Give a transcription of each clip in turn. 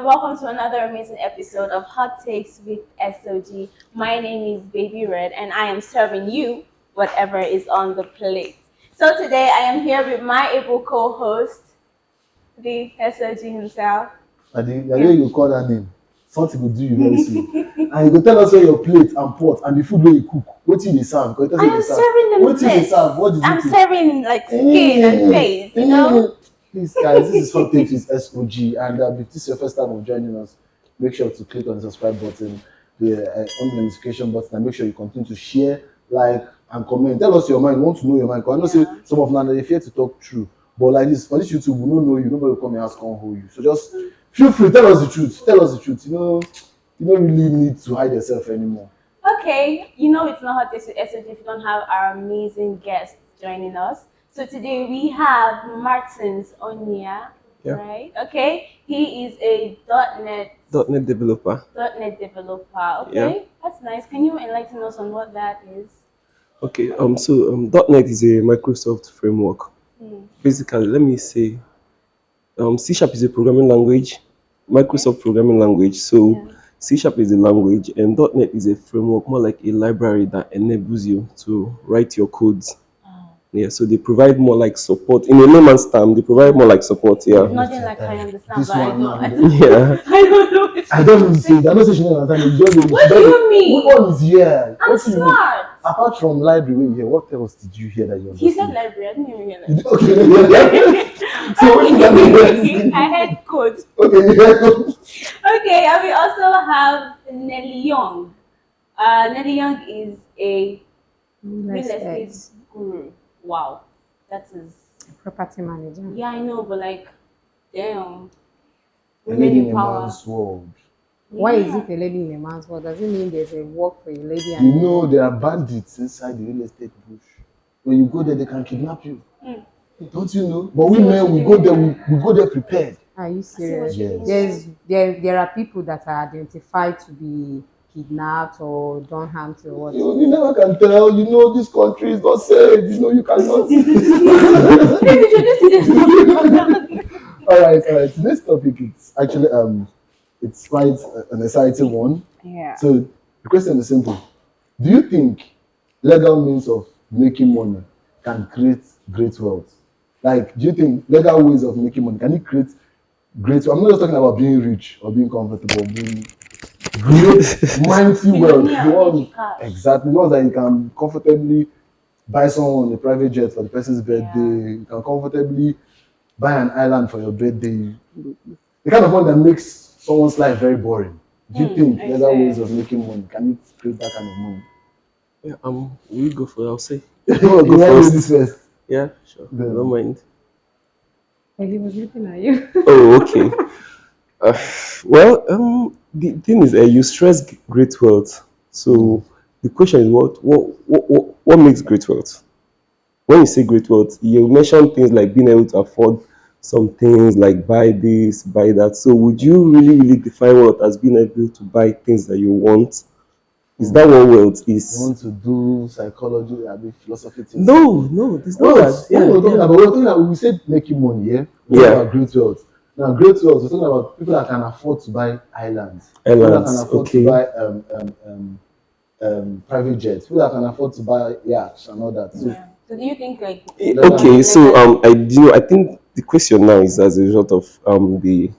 welcome to another amazing episode of Hottakes with S.O.G. My name is Baby Red and I am serving you whatever is on the plate. So today I am here with my able co-host, the S.O.G. himself. I think the way you call that name, something will do you very soon. And you go tell us where your plate and pot and the food where you cook. What you serve? I am serving them. What you serve? What did you I'm cook? serving like skin and face, you know? Please guys, this is Hottakes with S.O.G. and if this is your first time of joining us, make sure to click on the subscribe button, on the notification button, and make sure you continue to share, like, and comment. Tell us your mind. We want to know your mind. Because I know say some of them they fear to talk true. But like this, for this YouTube, we don't know you. Nobody will come and ask on who you. So just feel free. Tell us the truth. Tell us the truth. You know, you don't really need to hide yourself anymore. Okay, you know it's not Hottakes with S.O.G. if you don't have our amazing guests joining us. So today we have Martins Onyia, right? Okay, he is a .Net developer. Okay, that's nice. Can you enlighten us on what that is? Okay, .Net is a Microsoft framework. Basically, let me say, C# is a programming language, Microsoft programming language. So C# is a language, and .Net is a framework, more like a library that enables you to write your codes. Yeah, so they provide more like support. In a layman's term, they provide more like support. Yeah. Nothing like I understand, This but I one know. now. I don't know. I don't even say that. I don't say she doesn't understand. What do you mean? What one is here? I'm What do you mean? smart. Apart from library, when you hear, what else did you hear that you He understood? said library. I didn't even hear that. Okay. So what is that? I heard code. Okay. Okay, and we also have Nelly Young. Nelly Young is a real estate guru. Wow, that is property manager. Yeah, I know, but like, damn, A women lady in in a power. man's world. Why is it a lady in a man's world? Does it mean there's a work for a lady? And You know there are bandits inside the real estate bush. When you go there, they can kidnap you. Don't you know? But we men, we go there, we go there prepared. Are you serious? Yes. There are people that are identified to be kidnapped or done harm to what? You never can tell. You know this country is not safe. You know you cannot. All right. Today's topic it's actually it's quite an exciting one. Yeah. So the question is simple: do you think legal means of making money can create great wealth? Like, do you think legal ways of making money can it create great wealth? I'm not just talking about being rich or being comfortable, being great, mighty wealth. Exactly. The ones that you can comfortably buy someone a private jet for the person's birthday. You can comfortably buy an island for your birthday. The kind of money that makes someone's life very boring. Do you think legal ways of making money can it create that kind of money? Yeah, we go for it, I'll say. You want to go first? Yeah, sure. I don't mind. Well, he was looking at you. Oh, okay. The thing is, you stress great wealth. So the question is, what makes great wealth? When you say great wealth, you mention things like being able to afford some things, like buy this, buy that. So would you really define wealth as being able to buy things that you want? Is that what wealth is? You want to do psychology, philosophy things? No, there's no that. We're talking about, we said making money, yeah? We're talking about great wealth. Now, great wealth, we're talking about people that can afford to buy islands. People that can afford to buy private jets. People that can afford to buy yachts and all that. So do you think like... Okay, so I think the question now is as a result of the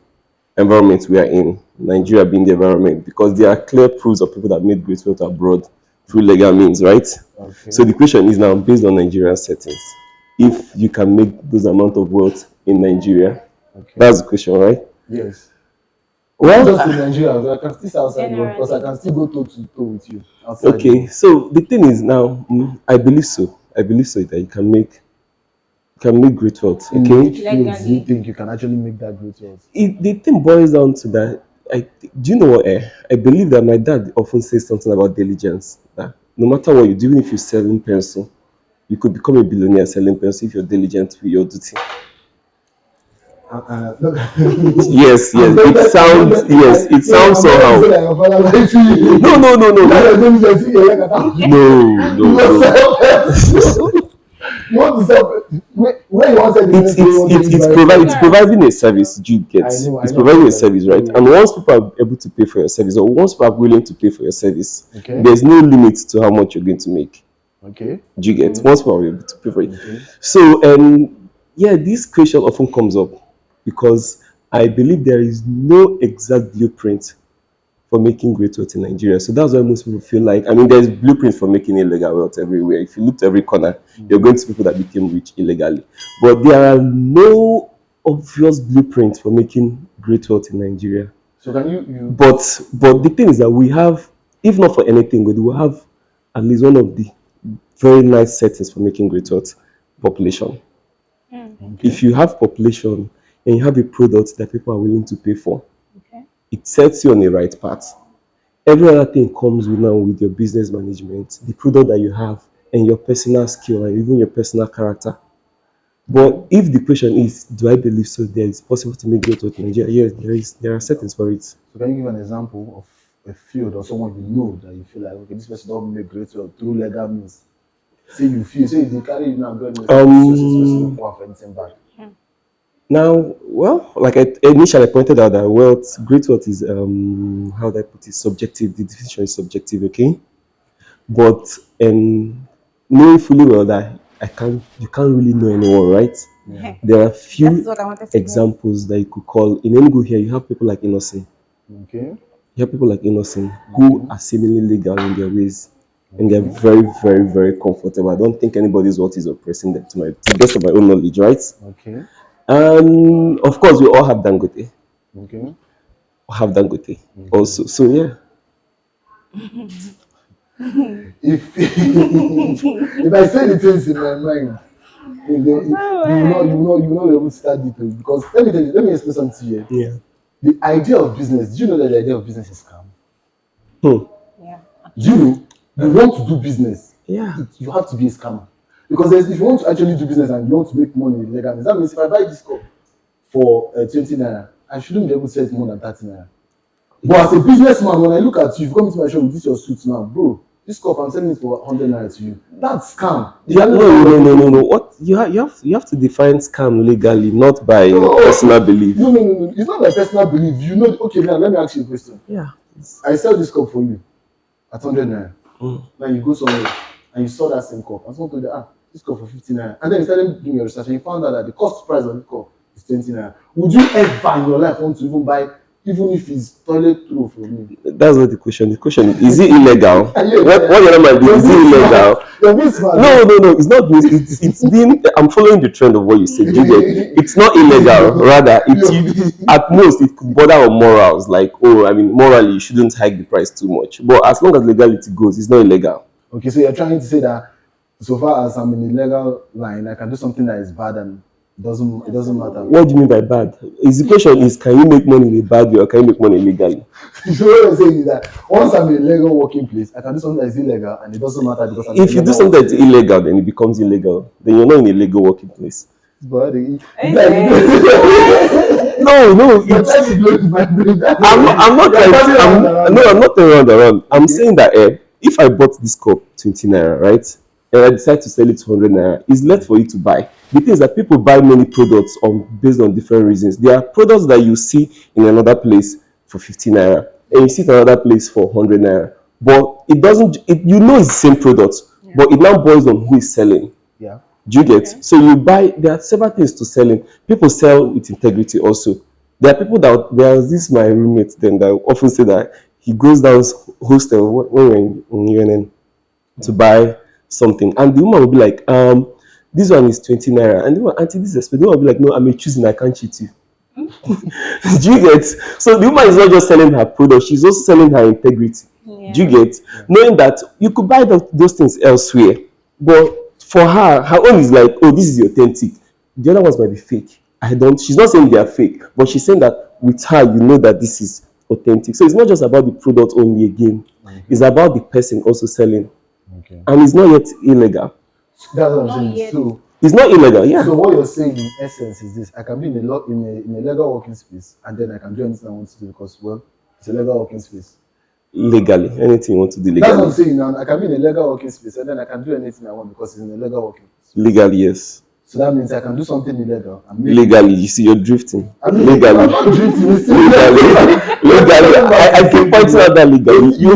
environment we are in, Nigeria being the environment, because there are clear proofs of people that made great wealth abroad through legal means, right? Okay. So the question is now, based on Nigerian settings, if you can make those amount of wealth in Nigeria, that's the question, right? Yes. Well, not just in Nigeria, I can still stay outside because I can still go toe to toe with you outside. Okay, so the thing is now, I believe so that you can make great wealth. In which fields do you think you can actually make that great wealth? The thing boils down to that. Do you know what? I believe that my dad often says something about diligence. That no matter what you do, even if you're selling pencil, you could become a billionaire selling pencil if you're diligent with your duty. Yes. It sounds somehow. You want to sell when you want to sell the It's providing a service. Do you get? It's providing a service, right? And once people are able to pay for your service, or once people are willing to pay for your service, there's no limit to how much you're going to make. Okay. Do you get? Once people are able to pay for it. So, yeah, this question often comes up because I believe there is no exact blueprint for making great wealth in Nigeria. So that's why most people feel like, I mean, there's blueprints for making illegal wealth everywhere. If you look to every corner, you're going to see people that became rich illegally. But there are no obvious blueprints for making great wealth in Nigeria. So can you But the thing is that we have, if not for anything, we will have at least one of the very nice settings for making great wealth: population. If you have population and you have a product that people are willing to pay for, it sets you on the right path. Every other thing comes with now with your business management, the product that you have, and your personal skill, and even your personal character. But if the question is, do I believe so that it's possible to make great wealth in Nigeria? Yes, there are settings for it. So can you give an example of a field or someone you know that you feel like, okay, this person don't make great wealth through legal means? Say you carry you now going for anything back. Now, well, like I initially pointed out that great wealth is how do I put it, subjective. The definition is subjective, okay? But knowing fully well that you can't really know anyone, right? Yeah. There are few examples that you could call. In Enugu here, you have people like Innocent. Okay. You have people like Innocent who are seemingly legal in their ways. And they're very, very, very comfortable. I don't think anybody's what is oppressing them to the best of my own knowledge, right? Okay. And of course, we all have Dangote. Okay. Have Dangote also. So yeah. If I say the things in my mind, you will not be able to start it because let me explain something here. Yeah. The idea of business. Do you know that the idea of business is scam? Yeah. Do you know? You want to do business. Yeah. You have to be a scammer. Because if you want to actually do business and you want to make money legally, that means if I buy this cup for 20 naira, I shouldn't be able to sell it more than 30 naira. But as a businessman, when I look at you, you've come into my shop with this your suit now, bro. This cup I'm selling it for 100 naira to you. That's scam. Yeah, no. What you have to define scam legally, not by personal belief. No. It's not by personal belief. You know. Okay, now let me ask you a question. Yeah. I sell this cup for you at 100 naira. Now you go somewhere and you saw that same cup. And someone told you, this cup for 50 naira. And then you started doing your research and you found out that the cost price of the cup is 20 naira. Would you ever in your life want to even buy, even if it's toilet roll from me? That's not the question. The question is it illegal? What your man do? Is it illegal? No. It's not. It's been. I'm following the trend of what you said. It's not illegal. Rather, at most it could border on morals. Like, morally you shouldn't hike the price too much. But as long as legality goes, it's not illegal. Okay, so you're trying to say that so far as I'm in the legal line, I can do something that is bad and it doesn't matter. What do you mean by bad? The question is, can you make money in a bad way or can you make money legally? So what I'm saying is that once I'm in a legal working place, I can do something that is illegal and it doesn't matter because if you do something that's illegal, then it becomes illegal. Then you're not in a legal working place. But No. I'm not turning around. I'm saying that if I bought this cup 20 naira, right, and I decide to sell it 100 naira, it's left for you to buy. The thing is that people buy many products based on different reasons. There are products that you see in another place for 50 naira, and you see it in another place for 100 naira. But it doesn't. You know it's the same product, but it now boils on who is selling. Yeah. Do you get? Okay. So you buy. There are several things to selling. People sell with integrity also. There are people there's this my roommate then that often say that he goes down hostel when we're in UNN to buy something, and the woman will be like, this one is 20 naira, and the woman, auntie, this is expensive. The woman will be like, no, I'm choosing, I can't cheat you. Do you get? So the woman is not just selling her product, she's also selling her integrity. Yeah. Do you get? Yeah. Knowing that you could buy those things elsewhere, but for her own is like, oh, this is authentic. The other ones might be fake. She's not saying they are fake, but she's saying that with her, you know that this is authentic. So it's not just about the product only again. Okay. It's about the person also selling. Okay. And it's not yet illegal. That's what I'm saying. So it's not illegal, yeah. So what you're saying in essence is this: I can be in a legal working space, and then I can do anything I want to do because, well, it's a legal working space. Legally, anything you want to do legally. That's what I'm saying now. I can be in a legal working space, and then I can do anything I want because it's in a legal working space. Legally, yes. So that means I can do something illegal and make Legally, you see, you're drifting. Legally. I'm not drifting. Legally. I keep pointing out that legally. You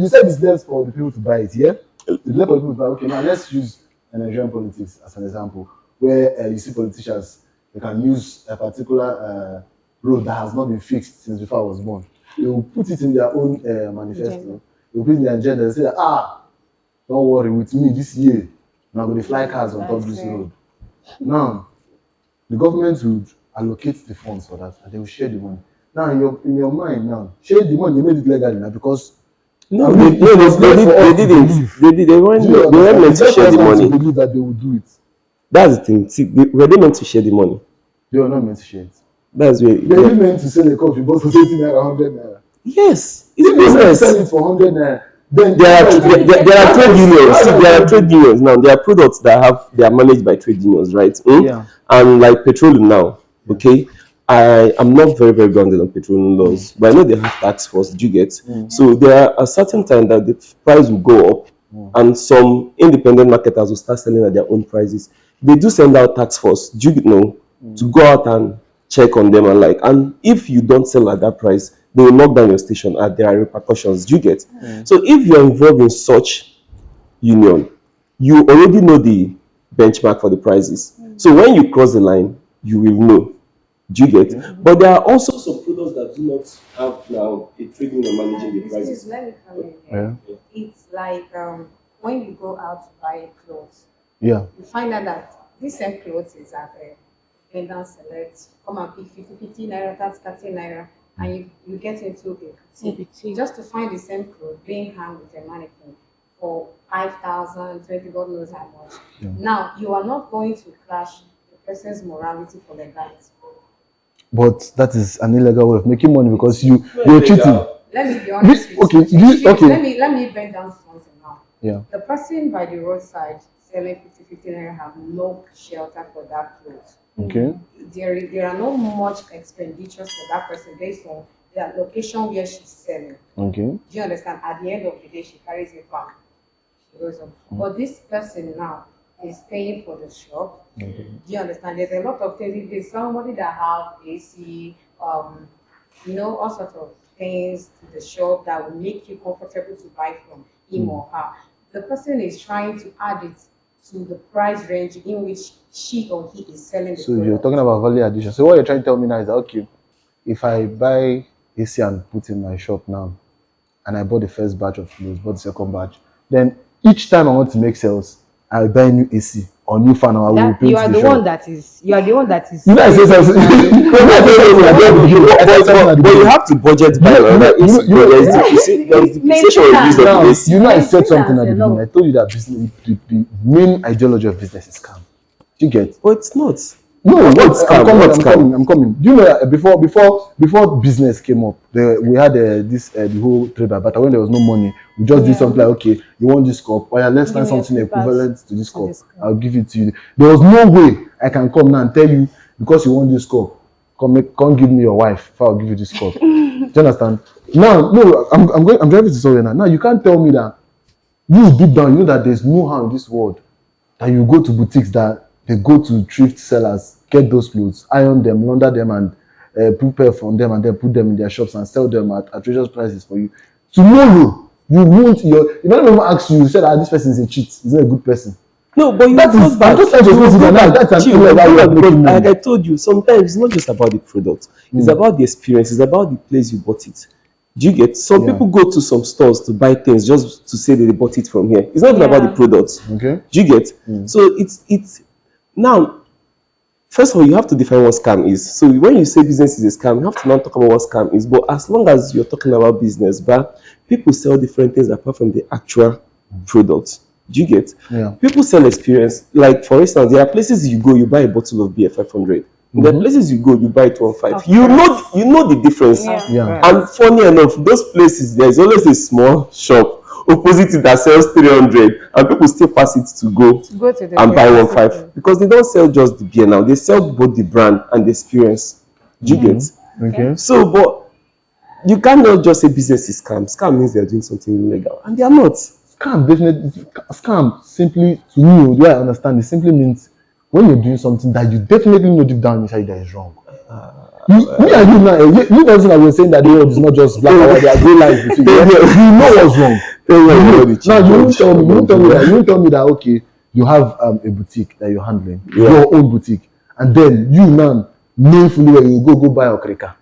said it's left for the people to buy it, yeah? It's left for the people to buy. Okay, now let's use Nigerian politics as an example, where you see politicians, they can use a particular road that has not been fixed since before I was born. They will put it in their own manifesto. They will put it in their agenda and say that, don't worry, with me this year, I'm going to fly cars on top of this road. Now, the government would allocate the funds for that and they will share the money. Now, in your mind now, share the money, they made it legal now because they didn't. They weren't meant to share the money. Believe that they will do it. That's the thing. See, were they meant to share the money? They were not meant to share it. That's where they were meant to sell a coffee, but for 80 naira, 100 naira. Yes, it's business. Sell it for 100 naira. Then there are trade unions. See, there are trade unions now. There are products that they are managed by trade unions, right? Yeah. And like petroleum now, okay. I am not very, very grounded on petroleum laws, but I know they have tax force. Do you get? So there are a certain time that the price will go up, and some independent marketers will start selling at their own prices. They do send out tax force. Do you know to go out and check on them and if you don't sell at that price, they will knock down your station and there are repercussions. Do you get? So if you're involved in such union, you already know the benchmark for the prices. So when you cross the line, you will know. Do you get? But there are also some products that do not have now a trade union managing the prices. Let me come in here. It's like when you go out to buy clothes, you find out that this same clothes is at a vendor select, come and pick 50 naira, that's 30 naira. And you get into a boutique just to find the same clothes being hung with a mannequin for 5,000, 20, God knows how much. Now, you are not going to clash the person's morality for legality. But that is an illegal way of making money because you're cheating. Let me be honest with you. Let me bend down something now. Yeah. The person by the roadside selling 50 naira have no shelter for that clothes. Okay. There are no much expenditures for that person based on the location where she's selling. Okay. Do you understand? At the end of the day, she carries it back. She goes on. But this person now is paying for the shop. Do you understand? There's a lot of things. There's somebody that have AC, all sorts of things to the shop that will make you comfortable to buy from him or her. The person is trying to add it to the price range in which she or he is selling the product. You're talking about value addition. So what you're trying to tell me now is that, okay, if I buy AC and put in my shop now, and I bought the first batch of clothes, bought the second batch, then each time I want to make sales, I buy a new AC or new fan, or I will replace you are the one that is. You are the one that is. You know, I say something. But you have to budget by you know, I said something at the beginning. I told you that business, the main ideology of business is scam. Do you get? But it's not. No, I'm coming. You know, before business came up, we had the whole trade by barter. When there was no money, we just did something like, okay, you want this cup? Oh yeah, let's find something equivalent to this cup. I'll give it to you. There was no way I can come now and tell you because you want this cup. Come give me your wife if I'll give you this cup. Do you understand? Now, no, I'm driving to somewhere now. Now you can't tell me that you deep down you know that there's no harm in this world. And you go to boutiques that they go to thrift sellers, get those clothes, iron them, launder them, and prepare from them, and then put them in their shops and sell them at outrageous prices for you. Tomorrow, you won't. If anyone asks you, say that this person is a cheat, he's not a good person. No, but I'm just trying to explain that's an illegal. Like I told you, sometimes it's not just about the product; it's about the experience. It's about the place you bought it. Do you get? Some people go to some stores to buy things just to say that they bought it from here. It's not even about the product. Okay. Do you get? So it's now. First of all, you have to define what scam is. So when you say business is a scam, you have to now talk about what scam is. But as long as you're talking about business, but people sell different things apart from the actual product. Do you get? Yeah. People sell experience. Like for instance, there are places you go, you buy a bottle of beer 500. There are places you go, you buy it 1.5. You know the difference. Yeah. And funny enough, those places there's always a small shop opposite it that sells 300, and people still pass it to go to and buy 1.5 because they don't sell just the beer now. They sell both the brand and the experience. Do you get? Okay. So, but you cannot just say business is scam. Scam means they're doing something illegal, and they are not. Scam definitely. Scam simply, to me, the way I understand it, simply means when you're doing something that you definitely know deep down inside that is wrong. Me and you now, you person that were saying that the world is not just black and white, there are gray lines between. You know what's wrong. Now you won't tell me that okay, you have a boutique that you're handling, your own boutique, and then you now know fully well you go buy a kreka,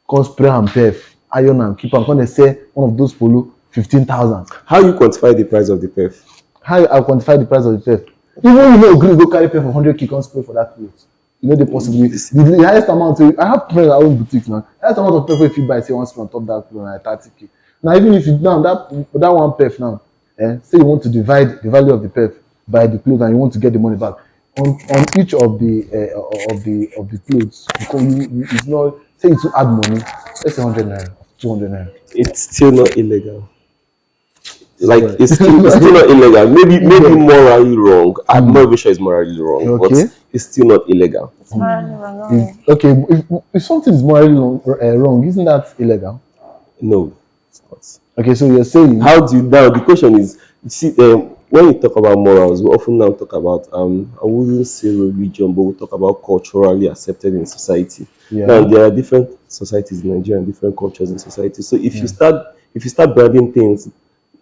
come spray and perf, iron and keep and come and sell one of those polo 15,000. How you quantify the price of the perf? How I quantify the price of the perf? Even you know, agree go carry perf for 100k, come spray for that clothes. You know the possibility. The highest amount. I have friends that own boutiques now. The highest amount of perf if you buy, say one spray on top that clothes, like 30k. Now even if you now that one perf now, say you want to divide the value of the perf by the clothes and you want to get the money back on each of the clothes, because it's not, say you to add money, let's say 100 naira, 200 naira. It's still not illegal. Like it's still not illegal. Maybe morally wrong. I'm not even sure it's morally wrong, but it's still not illegal. It's morally wrong. Okay, if something is morally wrong, isn't that illegal? No, it's not. Okay, so you're saying how do you now? The question is, you see, when we talk about morals, we often now talk about I wouldn't say religion, but we talk about culturally accepted in society. Yeah. Now there are different societies in Nigeria and different cultures in society. So if you start branding things,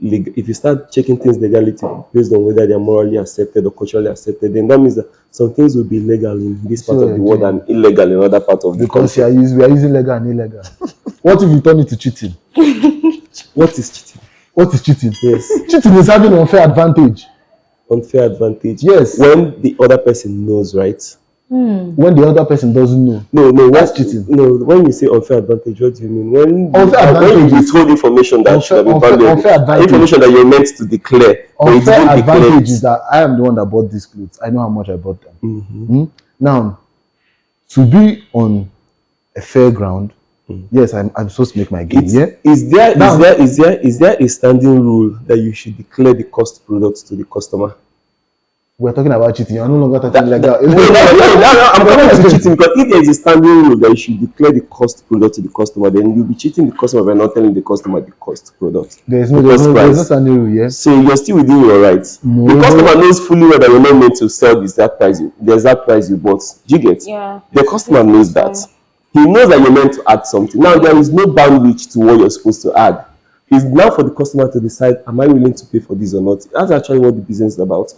if you start checking things legality based on whether they are morally accepted or culturally accepted, then that means that some things will be legal in this part of the world and illegal in other parts of the because we are using legal and illegal. What if you turn it to cheating? What is cheating? What is cheating? Yes. Cheating is having unfair advantage. Unfair advantage. Yes. When the other person knows, right? When the other person doesn't know. No, that's cheating. No, when you say unfair advantage, what do you mean? When you withhold information that should have been valuable, information that you're meant to declare. Unfair advantage is that I am the one that bought these clothes. I know how much I bought them. Now, to be on a fair ground, yes, I'm supposed to make my gain. Is there a standing rule that you should declare the cost products to the customer? We're talking about cheating. You're no longer talking like that. I'm talking about cheating because if there is a standing rule that you should declare the cost product to the customer, then you'll be cheating the customer by not telling the customer the cost product. There's no standing rule, yes. So you're still within your rights. No. The customer knows fully well that you're not meant to sell this that price. There's that price you bought. Do you get? Yeah. The customer knows that. He knows that you're meant to add something. Now there is no bandwidth to what you're supposed to add. It's now for the customer to decide, am I willing to pay for this or not? That's actually what the business is about.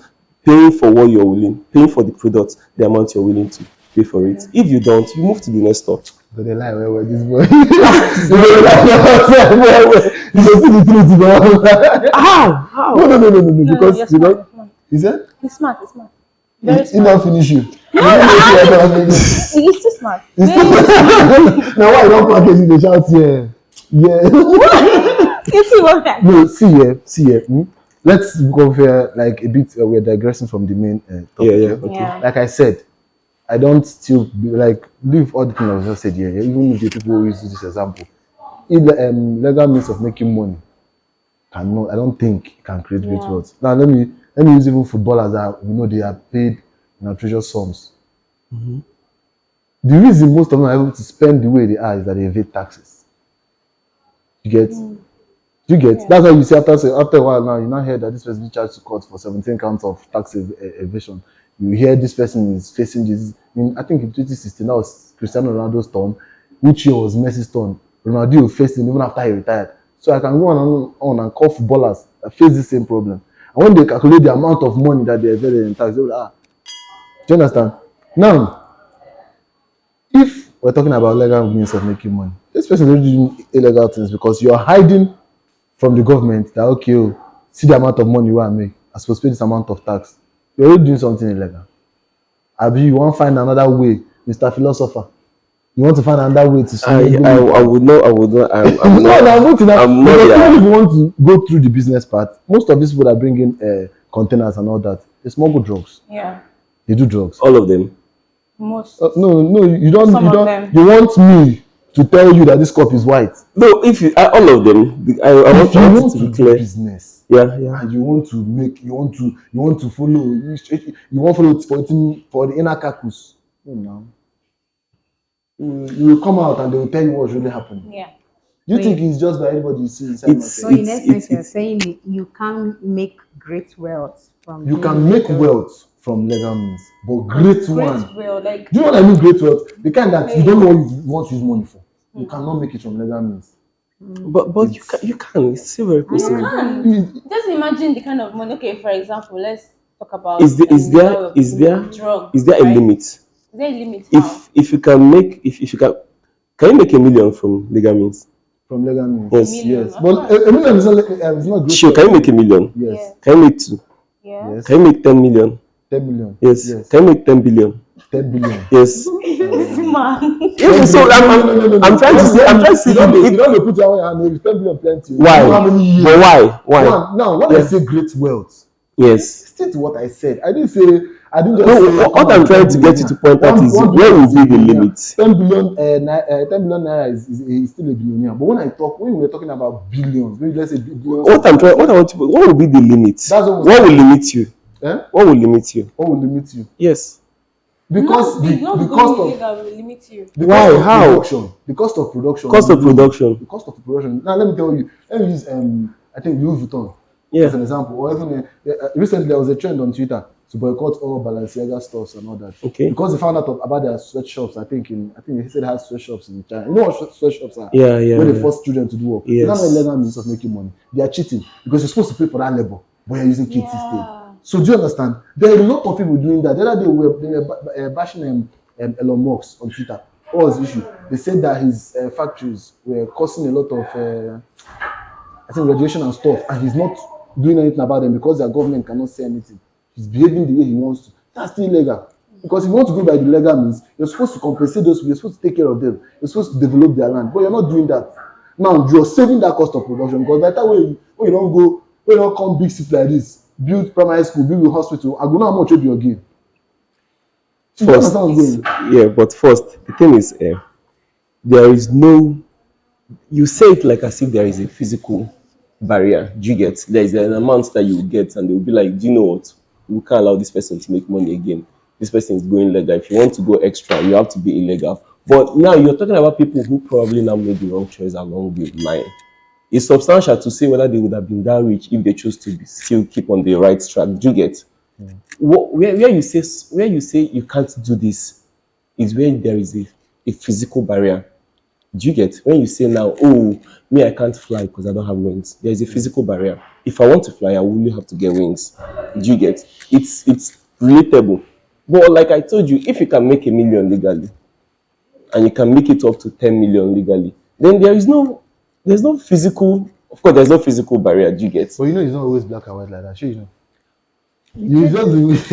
Paying for what you're willing, paying for the product, the amount you're willing to pay for it. If you don't, you move to the next store. So they lie where this boy. You can see the truth. How? No. Because is it? He's smart. Very smart. He not finish you. He's too smart. Now why you don't package it? They shout You see what that? No, see here. Let's go over like a bit. We're digressing from the main topic. Okay. Like I said, I don't still leave all the things I just said here. Even if the people who use this example, legal means of making money I don't think can create great wealth. Now let me use even footballers that they are paid treasure sums. The reason most of them are able to spend the way they are is that they evade taxes. You get? You get? Yeah. That's why you see after a while now, you now hear that this person is charged to court for 17 counts of tax evasion. You hear this person is facing this. I think in 2016, that was Cristiano Ronaldo's turn. Which year was Messi's turn? Ronaldo faced him even after he retired. So I can go on and call footballers that face the same problem. And when they calculate the amount of money that they evaded in tax, they will do you understand? Now, if we're talking about legal means of making money, this person is already doing illegal things because you're hiding from the government that see the amount of money you want to make, I'm supposed to pay this amount of tax. You're already doing something illegal. You want to find another way, Mr. Philosopher. You want to find another way to I would not. I'm not. If you want to go through the business part, most of these people that bring in containers and all that, they smuggle drugs. Yeah. They do drugs. All of them. Most. No, you don't. Some you of don't. Them. You want me to tell you that this cup is white? No, if you all of them, I want to be clear. Business. Yeah. And you want to make. You want to follow. You want to follow for the inner caucus. No, now. You will come out and they will tell you what's really happening. Yeah. Do you think it's just by anybody you see inside market? So in essence, you're saying you can't make great wealth from. You can make wealth from legal means, but great one. Well, like, do you know what I mean? Great wealth, the kind that you don't know what you want to use money for. You cannot make it from legal means. But you can. It's still very possible. you can. Just imagine the kind of money. Okay, for example, let's talk about. Is there drug, is there a right? limit? Is there a limit? If you can make if you can you make $1 million from legal means? From legal means, yes. But $1 million is not great. Sure, can you make $1 million? Yes. Can you make 2? Yeah. Yes. Can you make 10 million? 10 million. Yes. Can you make 10 billion? 10 billion. Yes. This man. Yes. So I'm trying to see. You don't put your hand. 10 billion plenty. Why? How many years? But why? Now, when I say great wealth, yes. Still to what I said. I didn't just no, what I'm trying to get you to point out is where will be the limit? 10 billion naira is still a billionaire. But when we're talking about billions, maybe let's say billions. What will be the limit? What will limit you? What will limit you? What will limit you? Yes. Because the cost of will limit you. Why? How? The cost of production. The cost of production. Now let me tell you. Let me use I think Louis Vuitton as an example. Or even recently there was a trend on Twitter to boycott all Balenciaga stores and all that. Okay. Because they found out about their sweatshops. I think they said they had sweatshops in China. You know what sweatshops are? Yeah. Where they force children to do work. Yes. That's not a legal means of making money. They are cheating because you're supposed to pay for that labor, but you're using kids instead. So do you understand? There are a lot of people doing that. The other day we were bashing Elon Musk on Twitter. What was the issue? They said that his factories were causing a lot of I think radiation and stuff, and he's not doing anything about them because their government cannot say anything. He's behaving the way he wants to. That's still illegal. Because if you want to go by the legal means, you're supposed to compensate those people, you're supposed to take care of them, you're supposed to develop their land, but you're not doing that. Now you're saving that cost of production because by the time when you don't come big cities like this, build primary school, build a hospital, I go know how much will be your gain. First, but first, the thing is, there is no. You say it like as if there is a physical barrier. Do you get? There is an amount that you get, and they will be like, "Do you know what? We can't allow this person to make money again. This person is going legal. If you want to go extra, you have to be illegal." But now you're talking about people who probably now made the wrong choice along the line. It's substantial to say whether they would have been that rich if they chose to still keep on the right track. Do you get? Where you say you can't do this is where there is a physical barrier. Do you get? When you say now, oh, me, I can't fly because I don't have wings. There is a physical barrier. If I want to fly, I will only have to get wings. Do you get? It's relatable. But like I told you, if you can make $1 million legally and you can make it up to 10 million legally, then there's no physical. Of course, there's no physical barrier. Do you get? But it's not always black and white like that. Sure, you know. You just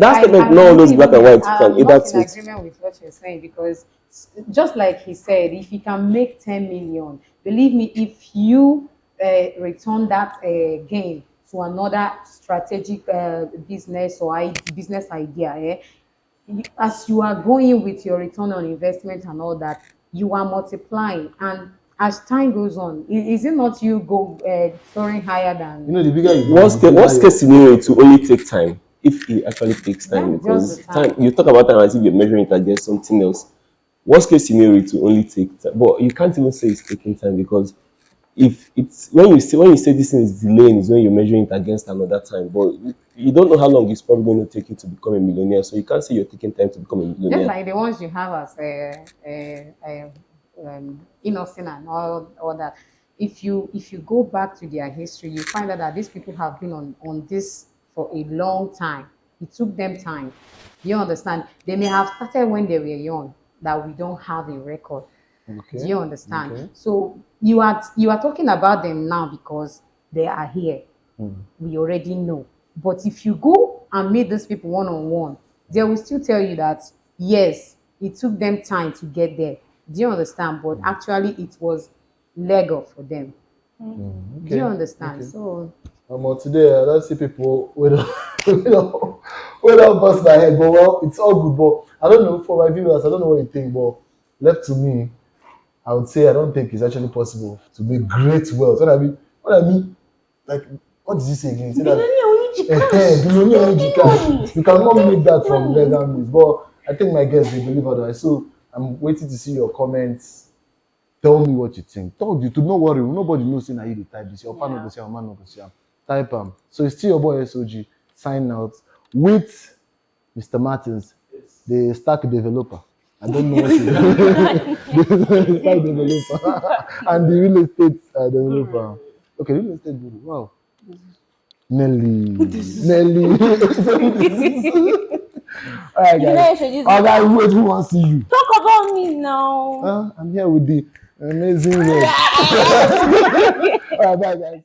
that statement not always black and white. I'm not in agreement with what you're saying because just like he said, if you can make 10 million, believe me, if you return that gain to another strategic business or business idea, as you are going with your return on investment and all that, you are multiplying. And as time goes on, is it not you go soaring higher than the bigger worst case scenario to only take time if it actually takes time? Because time you talk about time as if you're measuring it against something else. Worst case scenario to only take time, but you can't even say it's taking time because if it's when you say this thing is delaying is when you're measuring it against another time, but you don't know how long it's probably going to take you to become a millionaire, so you can't say you're taking time to become a millionaire. Just like the ones you have as innocent and all that. If you go back to their history, you find out that these people have been on this for a long time. It took them time. You understand? They may have started when they were young, that we don't have a record. Okay. Do you understand? Okay. So you are talking about them now because they are here. We already know. But if you go and meet these people one-on-one, they will still tell you that yes, it took them time to get there. Do you understand? But actually, it was legal for them. Okay. Do you understand? Okay. So today I don't see people with don't bust my head, but well, it's all good. But I don't know for my viewers, I don't know what you think, but left to me, I would say I don't think it's actually possible to make great wealth. What I mean, like, what did you say again? Say that you cannot make that from legal means. But I think my guests they believe otherwise. So I'm waiting to see your comments Tell me what you think. Talk you to no worry. Nobody knows saying that you type this. Your partner go say, your man no go say. Type So it's still your boy S.O.G. Sign out with Mr. Martins, the stack developer. I don't know what he the stack developer and the real estate developer. Okay, real estate guru. Wow. Nelly. All right, guys. All right, wait, who wants to see you? Talk about me now. I'm here with the amazing Red. All right, bye, guys.